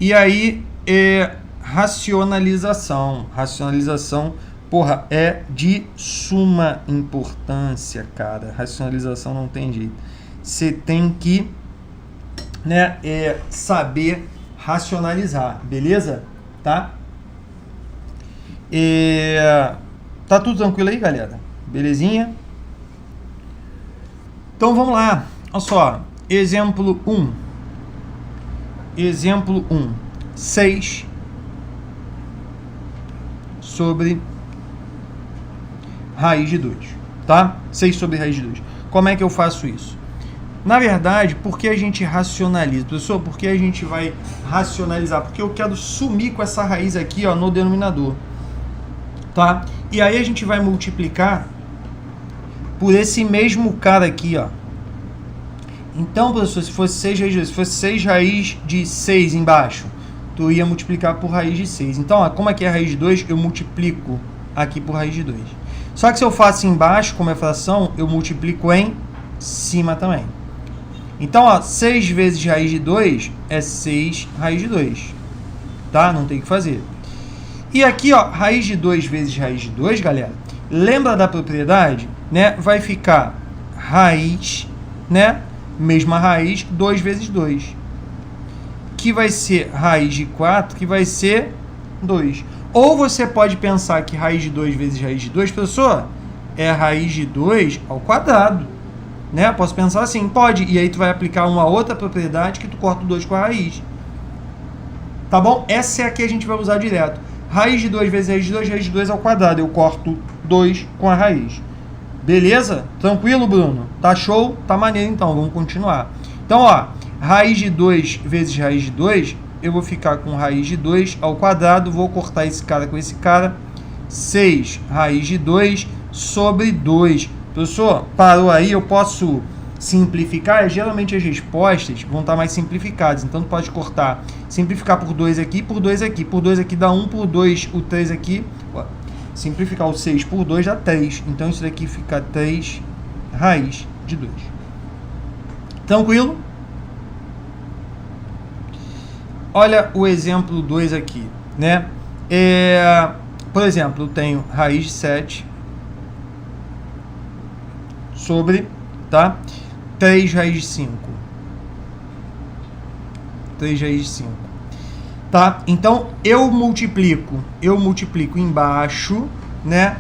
E aí, racionalização. Racionalização, porra, é de suma importância, cara. Racionalização não tem jeito. Você tem que, né, saber racionalizar, beleza? Tá? Tá tudo tranquilo aí, galera? Belezinha? Então vamos lá. Olha só. Exemplo 1. Exemplo 1. 6 sobre raiz de 2. Tá? 6 sobre raiz de 2. Como é que eu faço isso? Na verdade, por que a gente racionaliza? Pessoal, por que a gente vai racionalizar? Porque eu quero sumir com essa raiz aqui, ó, no denominador. Tá? E aí a gente vai multiplicar por esse mesmo cara aqui, ó. Então, professor, se fosse 6 raiz de 2, se fosse 6 raiz de 6 embaixo, tu ia multiplicar por raiz de 6. Então, ó, como aqui é raiz de 2, eu multiplico aqui por raiz de 2. Só que se eu faço embaixo, como é fração, eu multiplico em cima também. Então, ó, 6 vezes raiz de 2 é 6 raiz de 2. Tá? Não tem o que fazer. E aqui, ó, raiz de 2 vezes raiz de 2, galera, lembra da propriedade? Né? Vai ficar raiz, né? Mesma raiz, 2 vezes 2. Que vai ser raiz de 4, que vai ser 2. Ou você pode pensar que raiz de 2 vezes raiz de 2, professor, é raiz de 2 ao quadrado. Né? Posso pensar assim? Pode. E aí tu vai aplicar uma outra propriedade que tu corta o 2 com a raiz. Tá bom? Essa é a que a gente vai usar direto. Raiz de 2 vezes raiz de 2 ao quadrado. Eu corto 2 com a raiz. Beleza? Tranquilo, Bruno? Tá show? Tá maneiro então. Vamos continuar. Então, ó. Raiz de 2 vezes raiz de 2. Eu vou ficar com raiz de 2 ao quadrado. Vou cortar esse cara com esse cara. 6 raiz de 2 sobre 2. Professor, parou aí? Eu posso simplificar? Geralmente as respostas vão estar mais simplificadas. Então, tu pode cortar, simplificar por 2 aqui, por 2 aqui. Por 2 aqui dá 1, por 2 o 3 aqui. Simplificar o 6 por 2 dá 3. Então, isso daqui fica 3 raiz de 2. Tranquilo? Olha o exemplo 2 aqui, né? Por exemplo, eu tenho raiz de 7 sobre, tá? 3 raiz de 5. 3 raiz de 5. Tá? Então, eu multiplico embaixo, né?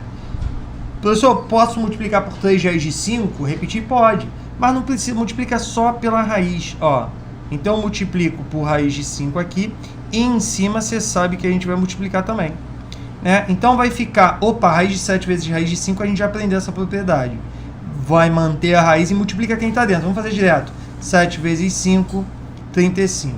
Professor, posso multiplicar por 3 raiz de 5? Repetir? Pode. Mas não precisa, multiplicar só pela raiz, ó. Então, eu multiplico por raiz de 5 aqui. E em cima, você sabe que a gente vai multiplicar também. Né? Então, vai ficar... Opa, raiz de 7 vezes raiz de 5, a gente já aprendeu essa propriedade. Vai manter a raiz e multiplica quem está dentro. Vamos fazer direto. 7 vezes 5, 35.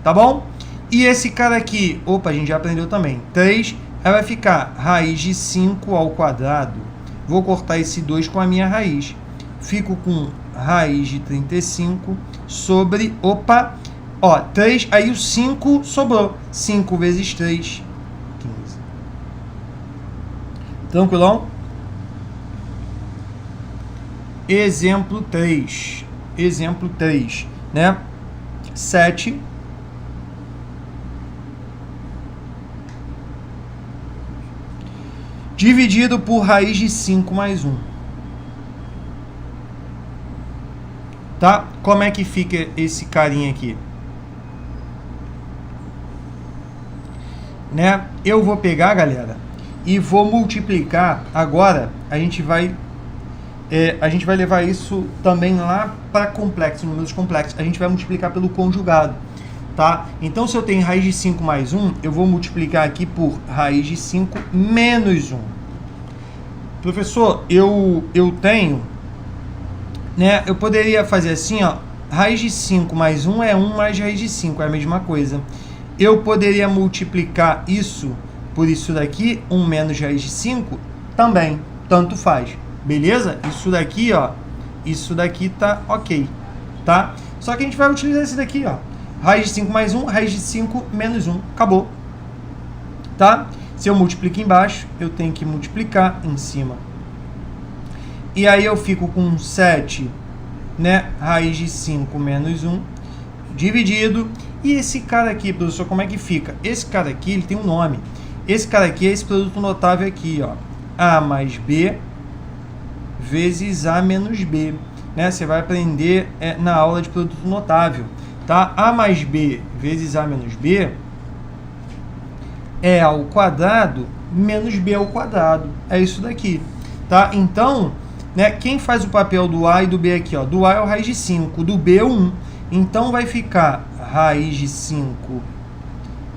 Tá bom? E esse cara aqui, opa, a gente já aprendeu também. 3, aí vai ficar raiz de 5 ao quadrado. Vou cortar esse 2 com a minha raiz. Fico com raiz de 35 sobre, opa, ó, 3, aí o 5 sobrou. 5 vezes 3, 15. Tranquilão? Exemplo 3. Exemplo 3, né? 7 dividido por raiz de 5 mais 1. Tá? Como é que fica esse carinha aqui? Né? Eu vou pegar, galera, e vou multiplicar. Agora, a gente vai levar isso também lá para complexo, números complexos. A gente vai multiplicar pelo conjugado, tá? Então, se eu tenho raiz de 5 mais 1, eu vou multiplicar aqui por raiz de 5 menos 1. Professor, eu tenho, né? Eu poderia fazer assim, ó. Raiz de 5 mais 1 é 1 mais raiz de 5, é a mesma coisa. Eu poderia multiplicar isso por isso daqui, 1 menos raiz de 5, também, tanto faz. Beleza? Isso daqui, ó, isso daqui tá ok, tá? Só que a gente vai utilizar esse daqui, ó. Raiz de 5 mais 1, raiz de 5 menos 1. Acabou. Tá? Se eu multiplico embaixo, eu tenho que multiplicar em cima. E aí eu fico com 7, né? Raiz de 5 menos 1. dividido. E esse cara aqui, professor, como é que fica? Esse cara aqui, ele tem um nome. Esse cara aqui é esse produto notável aqui, ó. A mais B vezes A menos B. Né? Você vai aprender na aula de produto notável. Tá? A mais B vezes A menos B é A ao quadrado menos B ao quadrado. É isso daqui. Tá? Então, né, quem faz o papel do A e do B aqui? Ó? Do A é o raiz de 5, do B é o 1. Então, vai ficar raiz de 5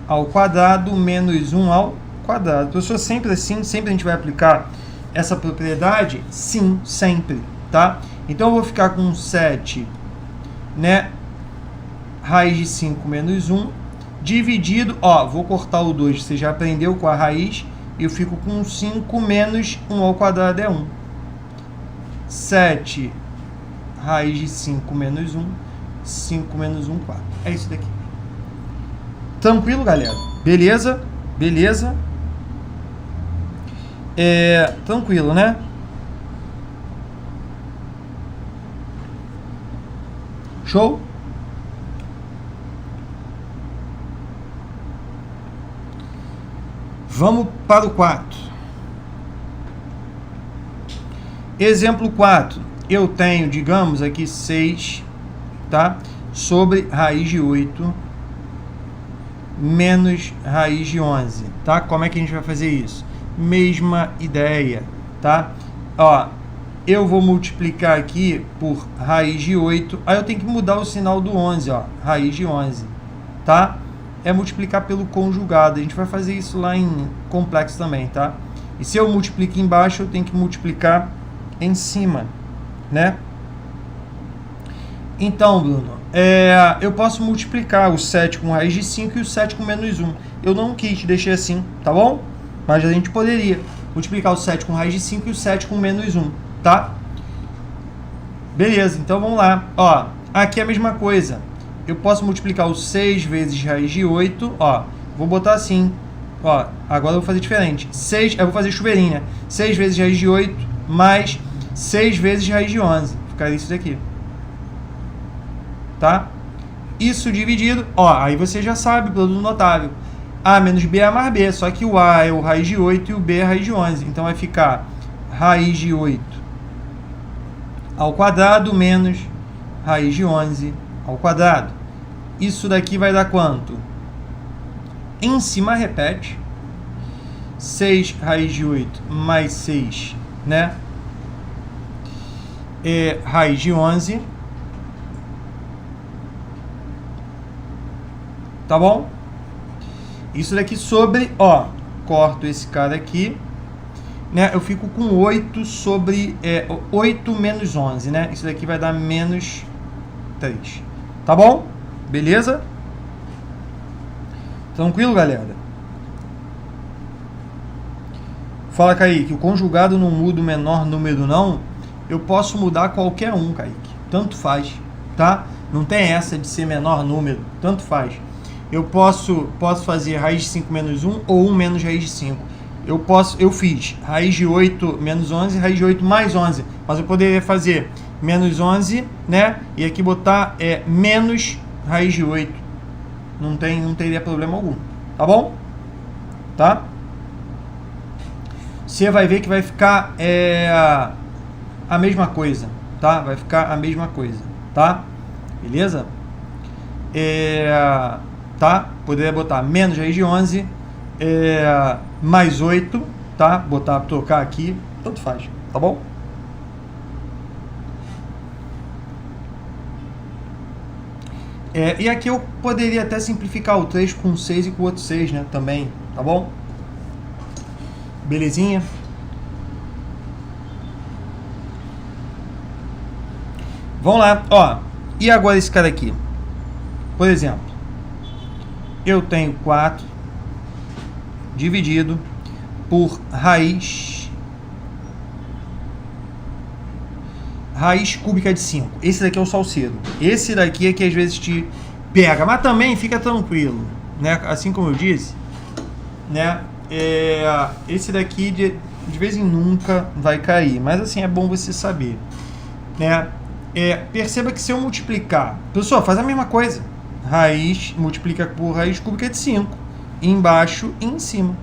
ao quadrado menos 1 ao quadrado. Professor, sempre assim? Sempre a gente vai aplicar essa propriedade? Sim, sempre. Tá? Então, eu vou ficar com 7, né? Raiz de 5 menos 1, dividido, ó, vou cortar o 2, você já aprendeu com a raiz, eu fico com 5 menos 1 ao quadrado é 1. 7 raiz de 5 menos 1, 5 menos 1, 4. É isso daqui. Tranquilo, galera? Beleza? Beleza? Tranquilo, né? Show? Vamos para o 4. Exemplo 4. Eu tenho, digamos, aqui 6, tá? Sobre raiz de 8 menos raiz de 11, tá? Como é que a gente vai fazer isso? Mesma ideia, tá? Ó, eu vou multiplicar aqui por raiz de 8, aí eu tenho que mudar o sinal do 11, ó, raiz de 11, tá? É multiplicar pelo conjugado. A gente vai fazer isso lá em complexo também, tá? E se eu multiplico embaixo, eu tenho que multiplicar em cima, né? Então, Bruno, eu posso multiplicar o 7 com raiz de 5 e o 7 com menos 1. Eu não quis, deixei assim, tá bom? Mas a gente poderia multiplicar o 7 com raiz de 5 e o 7 com menos 1, tá? Beleza, então vamos lá. Ó, aqui é a mesma coisa. Eu posso multiplicar o 6 vezes raiz de 8, ó, vou botar assim, ó, agora eu vou fazer diferente, 6, eu vou fazer chuveirinho, né? 6 vezes raiz de 8 mais 6 vezes raiz de 11, ficaria isso daqui, tá? Isso dividido, ó, aí você já sabe, produto notável, A menos B é A mais B, só que o A é o raiz de 8 e o B é a raiz de 11, então vai ficar raiz de 8 ao quadrado menos raiz de 11 ao quadrado. Isso daqui vai dar quanto? Em cima repete. 6 raiz de 8 mais 6, né? Raiz de 11. Tá bom? Isso daqui sobre, ó, corto esse cara aqui, né? Eu fico com 8 sobre 8 menos 11, né? Isso daqui vai dar menos 3. Tá bom? Beleza? Tranquilo, galera? Fala, Kaique, o conjugado não muda o menor número, não? Eu posso mudar qualquer um, Kaique. Tanto faz, tá? Não tem essa de ser menor número. Tanto faz. Eu posso fazer raiz de 5 menos 1 ou 1 menos raiz de 5. Eu fiz raiz de 8 menos 11, raiz de 8 mais 11. Mas eu poderia fazer menos 11, né? E aqui botar menos raiz de 8. Não teria problema algum. Tá bom? Tá? Você vai ver que vai ficar a mesma coisa. Tá? Vai ficar a mesma coisa. Tá? Beleza? Tá? Poderia botar menos raiz de 11 mais 8. Tá? Trocar aqui. Tanto faz. Tá bom? E aqui eu poderia até simplificar o 3 com 6 e com o outro 6, né? Também, tá bom? Belezinha? Vamos lá, ó. E agora esse cara aqui? Por exemplo, eu tenho 4 dividido por raiz cúbica de 5. Esse daqui é o salcedo. Esse daqui é que às vezes te pega, mas também fica tranquilo, né? Assim como eu disse, né? Esse daqui de vez em nunca vai cair, mas assim é bom você saber, né? Perceba que se eu multiplicar, pessoal, faz a mesma coisa, raiz, multiplica por raiz cúbica de 5. Embaixo e em cima.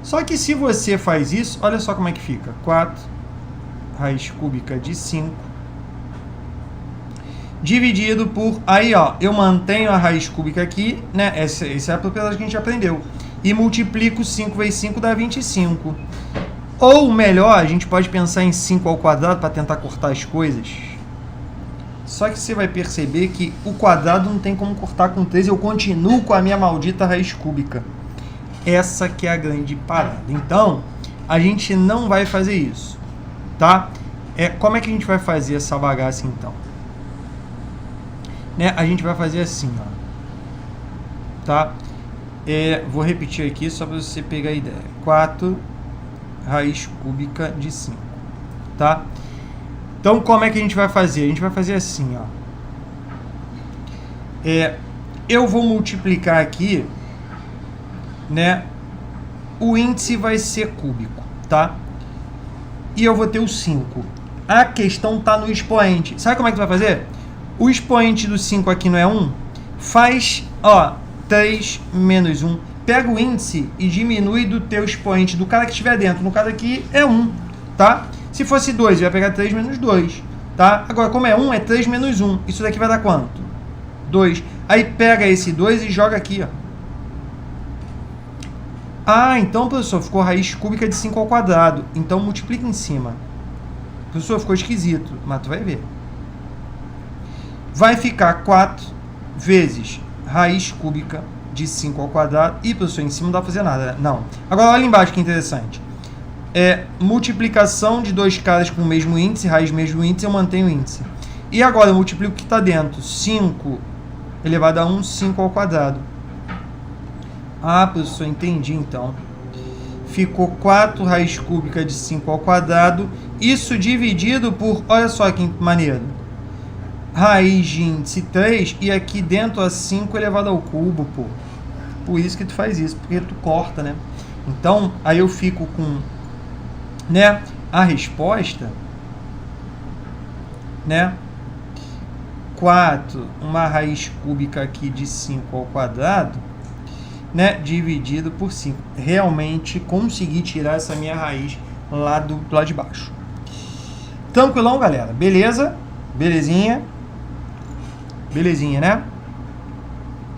Só que se você faz isso, olha só como é que fica. 4 raiz cúbica de 5 dividido por... Aí, ó, eu mantenho a raiz cúbica aqui, né? Essa é a propriedade que a gente aprendeu. E multiplico 5 vezes 5 dá 25. Ou melhor, a gente pode pensar em 5 ao quadrado para tentar cortar as coisas. Só que você vai perceber que o quadrado não tem como cortar com 3. Eu continuo com a minha maldita raiz cúbica. Essa que é a grande parada. Então, a gente não vai fazer isso, tá? Como é que a gente vai fazer essa bagaça, então? Né? A gente vai fazer assim, ó. Tá? Vou repetir aqui só para você pegar a ideia. 4 raiz cúbica de 5, tá? Então, como é que a gente vai fazer? A gente vai fazer assim, ó. Eu vou multiplicar aqui, né? O índice vai ser cúbico, tá? E eu vou ter o 5. A questão tá no expoente. Sabe como é que tu vai fazer? O expoente do 5 aqui não é 1? Faz, ó, 3 menos 1. Pega o índice e diminui do teu expoente, do cara que estiver dentro. No caso aqui é 1, tá? Se fosse 2, vai pegar 3 menos 2, tá? Agora, como é 1, é 3 menos 1. Isso daqui vai dar quanto? 2. Aí pega esse 2 e joga aqui, ó. Ah, então, professor, ficou raiz cúbica de 5 ao quadrado. Então, multiplica em cima. Professor, ficou esquisito, mas tu vai ver. Vai ficar 4 vezes raiz cúbica de 5 ao quadrado. E, professor, em cima não dá pra fazer nada, né? Não. Agora, olha embaixo que interessante. Multiplicação de dois caras com o mesmo índice, raiz mesmo índice, eu mantenho o índice. E agora, eu multiplico o que está dentro. 5 elevado a 1, 5 ao quadrado. Ah, professor, entendi, então. Ficou 4 raiz cúbica de 5 ao quadrado. Isso dividido por, olha só que maneiro. Raiz de índice 3 e aqui dentro a 5 elevado ao cubo, pô. Por isso que tu faz isso, porque tu corta, né? Então, aí eu fico com, né, a resposta, né? 4, uma raiz cúbica aqui de 5 ao quadrado, né, dividido por 5. Realmente consegui tirar essa minha raiz lá do lado de baixo. Tranquilão, galera? Beleza? Belezinha? Belezinha, né?